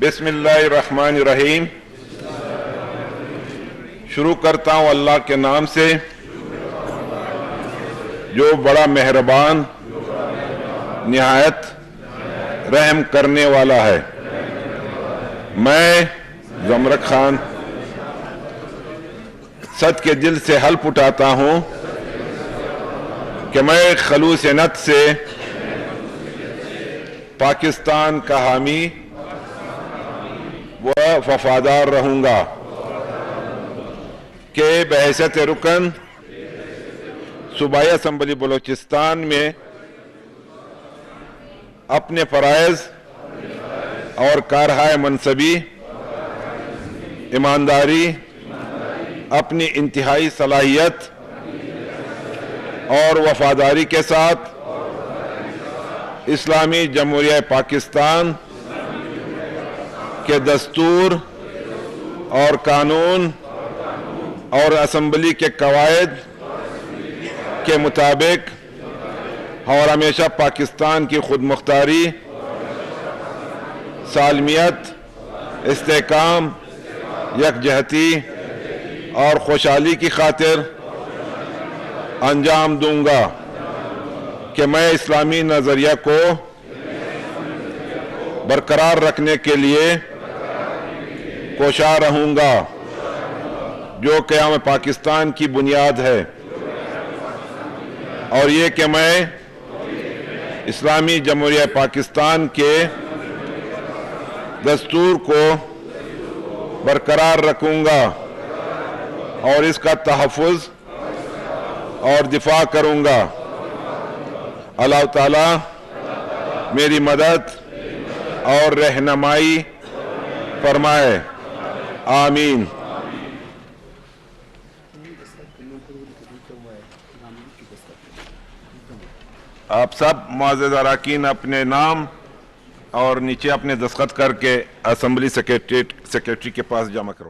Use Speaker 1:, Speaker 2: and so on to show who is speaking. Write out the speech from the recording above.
Speaker 1: بسم اللہ الرحمن الرحیم. شروع کرتا ہوں اللہ کے نام سے جو بڑا مہربان نہایت رحم کرنے والا ہے. میں زمرک خان سچ کے دل سے حلف اٹھاتا ہوں کہ میں خلوص نیت سے پاکستان کا حامی و وفادار رہوں گا کہ بحیثیت رکن صوبائی اسمبلی بلوچستان میں اپنے فرائض اور کارہائے منصبی ایمانداری اپنی انتہائی صلاحیت اور وفاداری کے ساتھ اسلامی جمہوریہ پاکستان کے دستور اور قانون اور اسمبلی کے قواعد کے مطابق اور ہمیشہ پاکستان کی خود مختاری، سالمیت، استحکام، یکجہتی اور خوشحالی کی خاطر انجام دوں گا کہ میں اسلامی نظریہ کو برقرار رکھنے کے لیے کوشاں رہوں گا جو قیام پاکستان کی بنیاد ہے، اور یہ کہ میں اسلامی جمہوریہ پاکستان کے دستور کو برقرار رکھوں گا اور اس کا تحفظ اور دفاع کروں گا. اللہ تعالیٰ میری مدد اور رہنمائی فرمائے. آمین. آپ سب معزز اراکین اپنے نام اور نیچے اپنے دستخط کر کے اسمبلی سیکریٹری کے پاس جمع کروائیں.